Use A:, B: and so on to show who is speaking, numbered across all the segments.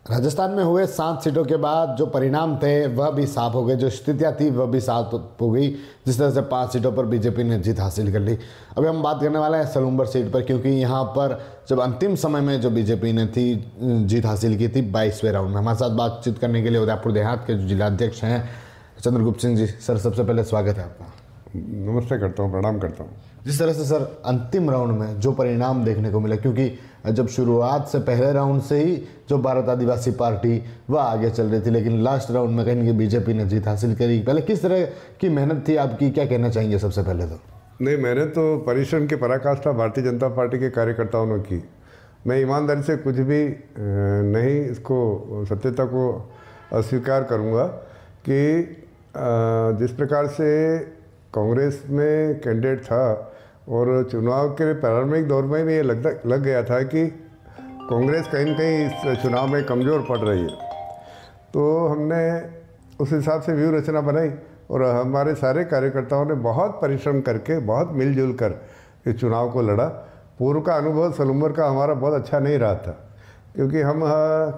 A: राजस्थान में हुए 7 सीटों के बाद जो परिणाम थे वह भी साफ हो गए, जो स्थितियां थी वह भी साफ हो गई। जिस तरह से 5 सीटों पर बीजेपी ने जीत हासिल कर ली। अभी हम बात करने वाले हैं सलूम्बर सीट पर, क्योंकि यहाँ पर जब अंतिम समय में जो बीजेपी ने जीत हासिल की थी 22वें राउंड में। हमारे साथ बातचीत करने के लिए उदयपुर देहात के जो जिलाध्यक्ष हैं चंद्रगुप्त सिंह जी। सर, सबसे पहले स्वागत है आपका।
B: नमस्ते करता हूँ, प्रणाम करता हूँ।
A: जिस तरह से सर अंतिम राउंड में जो परिणाम देखने को मिला, क्योंकि जब शुरुआत से पहले राउंड से ही जो भारत आदिवासी पार्टी वह आगे चल रही थी, लेकिन लास्ट राउंड में कहीं बीजेपी ने जीत हासिल करी। पहले किस तरह की मेहनत थी आपकी, क्या कहना चाहेंगे सबसे पहले? तो
B: नहीं, मैंने तो परिश्रम की पराकाष्ठा भारतीय जनता पार्टी के कार्यकर्ताओं ने की। मैं ईमानदारी से कुछ भी नहीं इसको सत्यता को अस्वीकार करूँगा कि जिस प्रकार से कांग्रेस में कैंडिडेट था और चुनाव के प्रारंभिक दौर में भी ये लग गया था कि कांग्रेस कहीं न कहीं इस चुनाव में कमज़ोर पड़ रही है, तो हमने उस हिसाब से व्यूह रचना बनाई और हमारे सारे कार्यकर्ताओं ने बहुत परिश्रम करके, बहुत मिलजुल कर इस चुनाव को लड़ा। पूर्व का अनुभव सलूम्बर का हमारा बहुत अच्छा नहीं रहा था, क्योंकि हम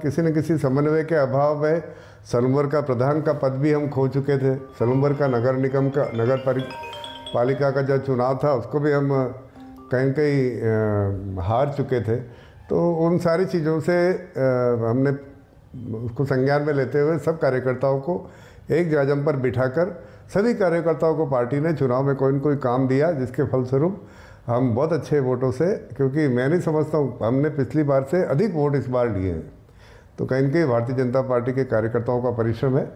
B: किसी न किसी समन्वय के अभाव में सलूम्बर का प्रधान का पद भी हम खो चुके थे। सलूम्बर का नगर निगम का पालिका का जो चुनाव था उसको भी हम कहीं कहीं हार चुके थे। तो उन सारी चीज़ों से हमने उसको संज्ञान में लेते हुए सब कार्यकर्ताओं को एक जाजम पर बिठाकर सभी कार्यकर्ताओं को पार्टी ने चुनाव में कोई न कोई काम दिया, जिसके फलस्वरूप हम बहुत अच्छे वोटों से, क्योंकि मैं नहीं समझता हूँ हमने पिछली बार से अधिक वोट इस बार लिए हैं, तो कहीं न कहीं भारतीय जनता पार्टी के कार्यकर्ताओं का परिश्रम है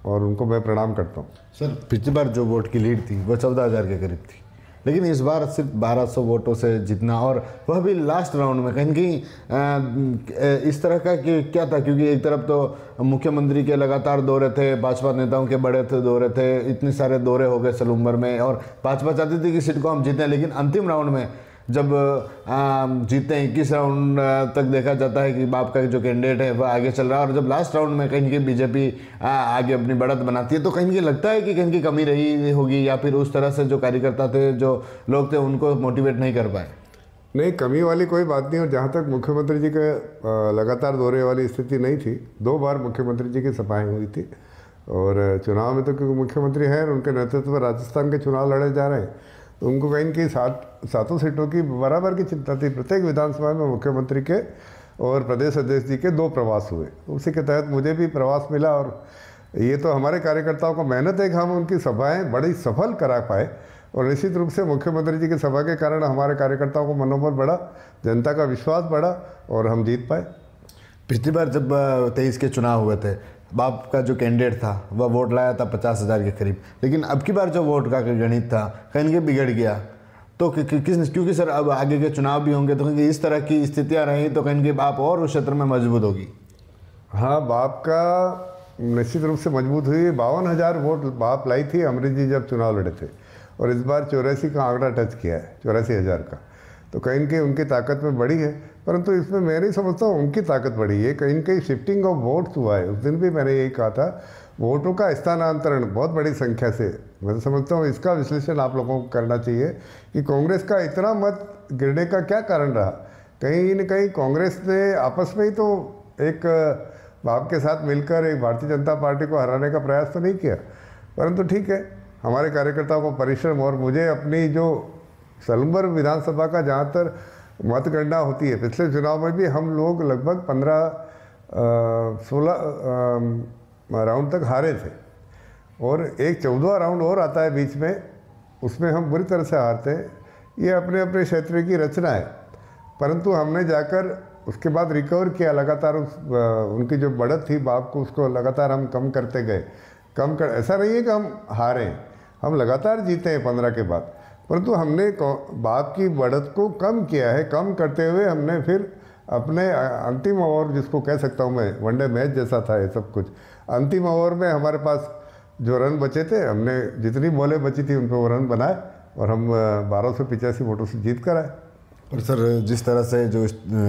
B: और उनको मैं प्रणाम करता हूँ। सर,
A: पिछली बार जो वोट की लीड थी वह 14,000 के करीब थी, लेकिन इस बार सिर्फ 1200 वोटों से जीतना, और वह भी लास्ट राउंड में। कहीं कहीं इस तरह का कि क्या था, क्योंकि एक तरफ तो मुख्यमंत्री के लगातार दौरे थे, भाजपा नेताओं के बड़े दौरे थे, इतने सारे दौरे हो गए सलूम्बर में, और भाजपा चाहती थी कि सीट को हम जीतें, लेकिन अंतिम राउंड में जब जीतते हैं 21 राउंड तक देखा जाता है कि बाप का जो कैंडिडेट है वह आगे चल रहा है, और जब लास्ट राउंड में कहीं की बीजेपी आगे अपनी बढ़त बनाती है, तो कहीं की लगता है कि कहीं की कमी रही होगी, या फिर उस तरह से जो कार्यकर्ता थे, जो लोग थे, उनको मोटिवेट नहीं कर पाए।
B: नहीं, कमी वाली कोई बात नहीं। और जहाँ तक मुख्यमंत्री जी के लगातार दौरे वाली स्थिति नहीं थी, 2 बार मुख्यमंत्री जी की सभाएँ हुई थी, और चुनाव में तो क्योंकि मुख्यमंत्री हैं, उनके नेतृत्व में राजस्थान के चुनाव लड़े जा रहे हैं, तो उनको कहीं न कहीं सातों सीटों की बराबर की चिंता थी। प्रत्येक विधानसभा में मुख्यमंत्री के और प्रदेश अध्यक्ष जी के 2 प्रवास हुए, उसी के तहत मुझे भी प्रवास मिला। और ये तो हमारे कार्यकर्ताओं को मेहनत है कि हम उनकी सभाएं बड़ी सफल करा पाए, और निश्चित रूप से मुख्यमंत्री जी की सभा के कारण हमारे कार्यकर्ताओं को मनोबल बढ़ा, जनता का विश्वास बढ़ा और हम जीत पाए।
A: पिछली बार जब 23 के चुनाव हुए थे, बाप का जो कैंडिडेट था वह वोट लाया था 50,000 के करीब, लेकिन अब की बार जो वोट का गणित था कहीं बिगड़ गया। तो क्योंकि सर अब आगे के चुनाव भी होंगे, तो कहीं इस तरह की स्थितियां रही तो कहीं बाप और उस क्षेत्र में मजबूत होगी।
B: हाँ, बाप का निश्चित रूप से मजबूत हुई। 52,000 वोट बाप लाई थी अमरीश जी जब चुनाव लड़े थे, और इस बार 84 का आंकड़ा टच किया है, 84,000 का। तो कहीं न कहीं उनकी ताकत में बढ़ी है, परंतु इसमें मैं नहीं समझता हूँ उनकी ताकत बढ़ी है, कहीं न कहीं शिफ्टिंग ऑफ वोट्स हुआ है। उस दिन भी मैंने यही कहा था, वोटों का स्थानांतरण बहुत बड़ी संख्या से। मैं समझता हूँ इसका विश्लेषण आप लोगों को करना चाहिए कि कांग्रेस का इतना मत गिरने का क्या कारण रहा। कहीं न कहीं कांग्रेस ने आपस में ही तो एक बाप के साथ मिलकर एक भारतीय जनता पार्टी को हराने का प्रयास तो नहीं किया, परंतु ठीक है, हमारे कार्यकर्ताओं को परिश्रम, और मुझे अपनी जो सलूम्बर विधानसभा का जहाँ तक मतगणना होती है, पिछले चुनाव में भी हम लोग लगभग 15-16 राउंड तक हारे थे, और एक 14वां राउंड और आता है बीच में, उसमें हम बुरी तरह से हारते हैं। ये अपने अपने क्षेत्र की रचना है, परंतु हमने जाकर उसके बाद रिकवर किया लगातार। उनकी जो बढ़त थी बाप को, उसको लगातार हम कम करते गए। ऐसा नहीं है कि हम हारे, हम लगातार जीते हैं 15 के बाद, परंतु हमने बाप की बढ़त को कम किया है। कम करते हुए हमने फिर अपने अंतिम ओवर, जिसको कह सकता हूँ मैं, वनडे मैच जैसा था ये सब कुछ, अंतिम ओवर में हमारे पास जो रन बचे थे, हमने जितनी बॉलें बची थी उन पर वो रन बनाए, और हम 1285 वोटों से जीत कर आए।
A: और सर, जिस तरह से जो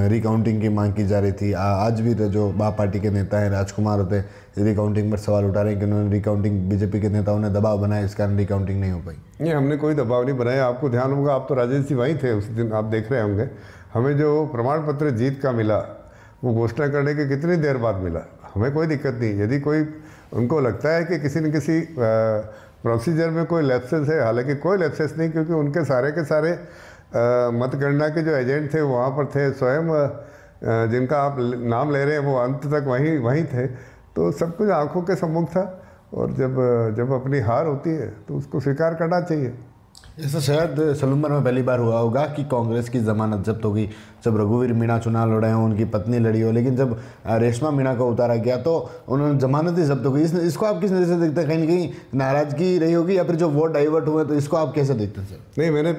A: रिकाउंटिंग की मांग की जा रही थी, आज भी जो बाप पार्टी के नेता हैं राजकुमार होते रिकाउंटिंग पर सवाल उठा रहे हैं कि उन्होंने रिकाउंटिंग, बीजेपी के नेताओं ने दबाव बनाया, इस कारण रिकाउंटिंग नहीं हो पाई।
B: नहीं, हमने कोई दबाव नहीं बनाया। आपको ध्यान होगा, आप तो राजेश जी वहीं थे उस दिन, आप देख रहे होंगे, हमें जो प्रमाण पत्र जीत का मिला वो घोषणा करने के कितनी देर बाद मिला, हमें कोई दिक्कत नहीं। यदि कोई उनको लगता है कि किसी न किसी प्रोसीजर में कोई लैप्सेस है, हालांकि कोई लैप्सेस नहीं, क्योंकि उनके सारे के सारे मतगणना के जो एजेंट थे वो वहाँ पर थे, स्वयं जिनका आप नाम ले रहे हैं वो अंत तक वहीं थे, तो सब कुछ आंखों के सम्मुख था। और जब अपनी हार होती है तो उसको स्वीकार करना चाहिए।
A: ऐसा शायद सलूम्बर में पहली बार हुआ होगा कि कांग्रेस की जमानत जब्त होगी, जब रघुवीर मीणा चुनाव लड़े हों, उनकी पत्नी लड़ी हो, लेकिन जब रेशमा मीणा को उतारा गया तो उन्होंने जमानत ही जब्त हो गई। इसको आप किस नज़र से देखते हैं? कहीं ना कहीं नाराजगी रही होगी या फिर जो वोट डाइवर्ट हुए, तो इसको आप कैसे देखते हैं सर?
B: नहीं, मैंने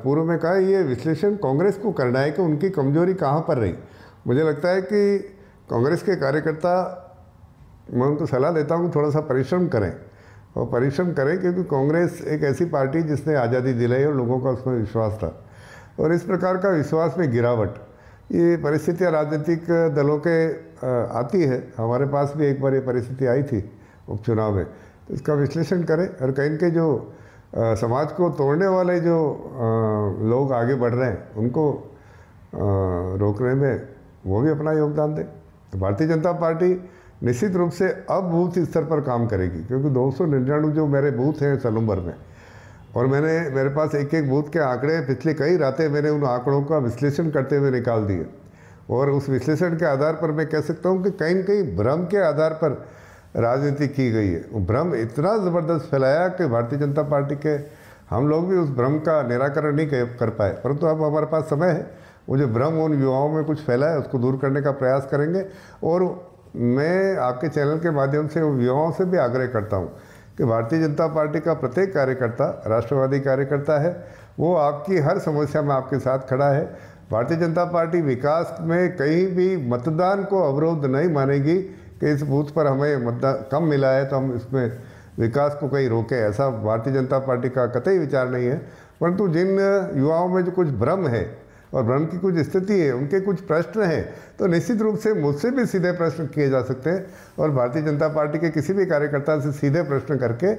B: पूर्व में कहा ये विश्लेषण कांग्रेस को करना है कि उनकी कमजोरी कहाँ पर रही। मुझे लगता है कि कांग्रेस के कार्यकर्ता, मैं उनको सलाह देता हूँ थोड़ा सा परिश्रम करें, और परिश्रम करें क्योंकि कांग्रेस एक ऐसी पार्टी जिसने आज़ादी दिलाई और लोगों का उसमें विश्वास था, और इस प्रकार का विश्वास में गिरावट, ये परिस्थितियाँ राजनीतिक दलों के आती है। हमारे पास भी एक बार ये परिस्थिति आई थी उपचुनाव में। तो इसका विश्लेषण करें और कहीं के जो समाज को तोड़ने वाले जो लोग आगे बढ़ रहे हैं उनको रोकने में वो भी अपना योगदान दें। तो भारतीय जनता पार्टी निश्चित रूप से अब बूथ स्तर पर काम करेगी, क्योंकि 299 जो मेरे बूथ हैं सलूम्बर में, और मेरे पास एक एक बूथ के आंकड़े पिछले कई रातें मैंने उन आंकड़ों का विश्लेषण करते हुए निकाल दिए, और उस विश्लेषण के आधार पर मैं कह सकता हूँ कि कहीं न कहीं भ्रम के आधार पर राजनीति की गई है। वो भ्रम इतना ज़बरदस्त फैलाया कि भारतीय जनता पार्टी के हम लोग भी उस भ्रम का निराकरण नहीं कर पाए, परंतु अब हमारे पास समय है, वो जो भ्रम उन युवाओं में कुछ फैला है उसको दूर करने का प्रयास करेंगे। और मैं आपके चैनल के माध्यम से युवाओं से भी आग्रह करता हूँ कि भारतीय जनता पार्टी का प्रत्येक कार्यकर्ता राष्ट्रवादी कार्यकर्ता है, वो आपकी हर समस्या में आपके साथ खड़ा है। भारतीय जनता पार्टी विकास में कहीं भी मतदान को अवरोध नहीं मानेगी कि इस बूथ पर हमें मतदान कम मिला है तो हम इसमें विकास को कहीं रोकें, ऐसा भारतीय जनता पार्टी का कतई विचार नहीं है। परंतु जिन युवाओं में जो कुछ भ्रम है और भ्रम की कुछ स्थिति है, उनके कुछ प्रश्न हैं, तो निश्चित रूप से मुझसे भी सीधे प्रश्न किए जा सकते हैं, और भारतीय जनता पार्टी के किसी भी कार्यकर्ता से सीधे प्रश्न करके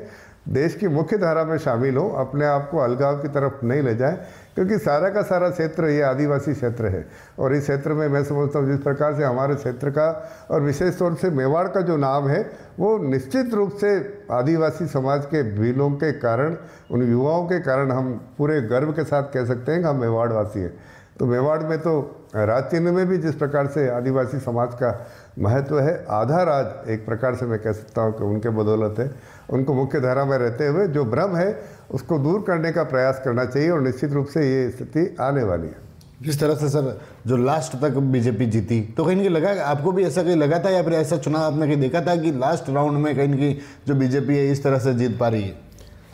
B: देश की मुख्य धारा में शामिल हो, अपने आप को अलगाव की तरफ नहीं ले जाए, क्योंकि सारा का सारा क्षेत्र ये आदिवासी क्षेत्र है। और इस क्षेत्र में मैं समझता हूँ जिस प्रकार से हमारे क्षेत्र का और विशेष तौर से मेवाड़ का जो नाम है वो निश्चित रूप से आदिवासी समाज के भीलों के कारण, उन युवाओं के कारण हम पूरे गर्व के साथ कह सकते हैं कि हम मेवाड़वासी हैं। तो मेवाड़ में तो राज चिन्ह में भी जिस प्रकार से आदिवासी समाज का महत्व है, आधा राज एक प्रकार से मैं कह सकता हूँ कि उनके बदौलत है। उनको मुख्य धारा में रहते हुए जो भ्रम है उसको दूर करने का प्रयास करना चाहिए, और निश्चित रूप से ये स्थिति आने वाली है।
A: जिस तरह से सर जो लास्ट तक बीजेपी जीती, तो कहीं कहीं लगा, आपको भी ऐसा कहीं लगा था या फिर ऐसा चुनाव आपने कहीं देखा था कि लास्ट राउंड में कहीं कहीं जो बीजेपी है इस तरह से जीत पा रही है?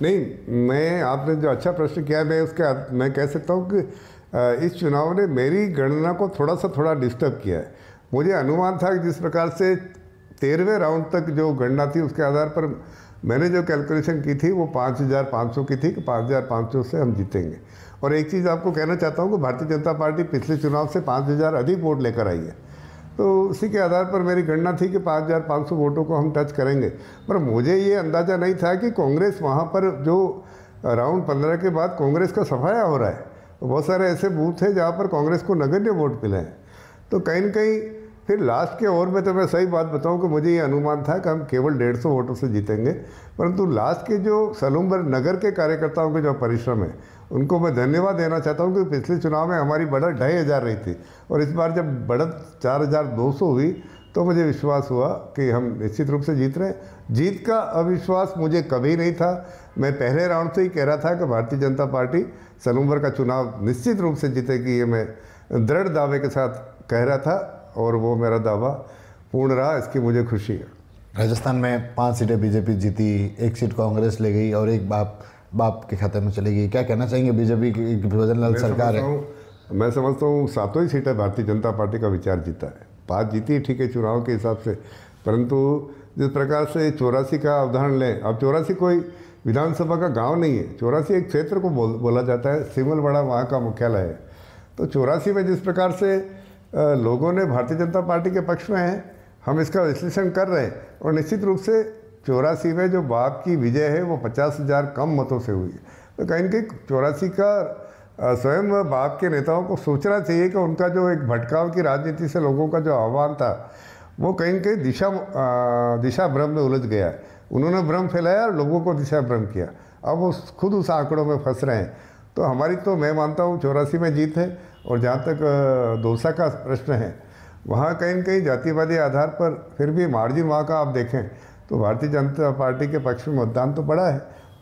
B: नहीं, मैं आपने जो अच्छा प्रश्न किया मैं कह सकता हूँ कि इस चुनाव ने मेरी गणना को थोड़ा डिस्टर्ब किया है। मुझे अनुमान था कि जिस प्रकार से 13वें राउंड तक जो गणना थी उसके आधार पर मैंने जो कैलकुलेशन की थी वो 5,500 की थी कि 5,500 से हम जीतेंगे। और एक चीज़ आपको कहना चाहता हूँ कि भारतीय जनता पार्टी पिछले चुनाव से 5,000 अधिक वोट लेकर आई है, तो उसी के आधार पर मेरी गणना थी कि 5,500 वोटों को हम टच करेंगे। पर मुझे ये अंदाज़ा नहीं था कि कांग्रेस वहाँ पर जो राउंड 15 के बाद कांग्रेस का सफाया हो रहा है, बहुत सारे ऐसे बूथ हैं जहाँ पर कांग्रेस को नगण्य वोट मिले हैं। तो कहीं न कहीं फिर लास्ट के ओवर में तो मैं सही बात बताऊं कि मुझे ये अनुमान था कि हम केवल 150 वोटों से जीतेंगे, परंतु लास्ट के जो सलूम्बर नगर के कार्यकर्ताओं के जो परिश्रम है उनको मैं धन्यवाद देना चाहता हूं कि पिछले चुनाव में हमारी बढ़त 2,500 रही थी, और इस बार जब बढ़त 4,200 हुई तो मुझे विश्वास हुआ कि हम निश्चित रूप से जीत रहे हैं। जीत का अविश्वास मुझे कभी नहीं था। मैं पहले राउंड से ही कह रहा था कि भारतीय जनता पार्टी सलूम्बर का चुनाव निश्चित रूप से जीतेगी, ये मैं दृढ़ दावे के साथ कह रहा था, और वो मेरा दावा पूर्ण रहा, इसकी मुझे खुशी है।
A: राजस्थान में 5 सीटें बीजेपी जीती, 1 सीट कांग्रेस ले गई और एक बाप के खाते में चली गई। क्या कहना चाहेंगे? बीजेपी की भजन लाल सरकार है,
B: मैं समझता हूँ 7 ही सीटें भारतीय जनता पार्टी का विचार जीता है। 5 जीती ठीक है चुनाव के हिसाब से, परंतु जिस प्रकार से 84 का उदाहरण लें, अब 84 कोई विधानसभा का गांव नहीं है, 84 एक क्षेत्र को बोला जाता है, सिमलवाड़ा वहाँ का मुख्यालय है। तो 84 में जिस प्रकार से लोगों ने भारतीय जनता पार्टी के पक्ष में हैं, हम इसका विश्लेषण कर रहे हैं, और निश्चित रूप से 84 में जो बाप की विजय है वो 50,000 कम मतों से हुई है। तो कहीं न कहीं 84 का स्वयं बाप के नेताओं को सोचना चाहिए कि उनका जो एक भटकाव की राजनीति से लोगों का जो आह्वान था वो कहीं न कहीं दिशा भ्रम में उलझ गया है। उन्होंने भ्रम फैलाया और लोगों को दिशा भ्रम किया। अब वो खुद उस आंकड़ों में फंस रहे हैं। तो हमारी तो मैं मानता हूँ 84 में जीत है। और जहाँ तक दौसा का प्रश्न है, वहाँ कहीं न कहीं जातिवादी आधार पर फिर भी मार्जिन वहाँ का आप देखें तो भारतीय जनता पार्टी के पक्ष में मतदान तो बड़ा है।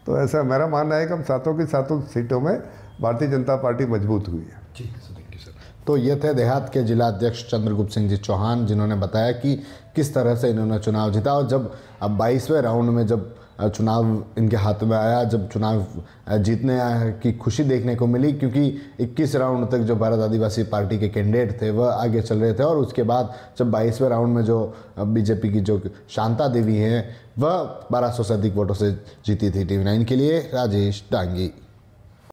B: तो ऐसा मेरा मानना है कि हम सातों की सातों सीटों में भारतीय जनता पार्टी मजबूत हुई है।
A: ठीक है सर, थैंक यू सर। तो ये थे देहात के जिला अध्यक्ष चंद्रगुप्त सिंह जी चौहान, जिन्होंने बताया कि किस तरह से इन्होंने चुनाव जीता। और जब अब 22वें राउंड में जब चुनाव इनके हाथ में आया, जब चुनाव जीतने की खुशी देखने को मिली, क्योंकि 21 राउंड तक जो भारत आदिवासी पार्टी के कैंडिडेट थे वह आगे चल रहे थे। और उसके बाद जब 22वें राउंड में जो बीजेपी की जो शांता देवी हैं वह 1200 से अधिक वोटों से जीती थी। TV9 के लिए राजेश डांगी।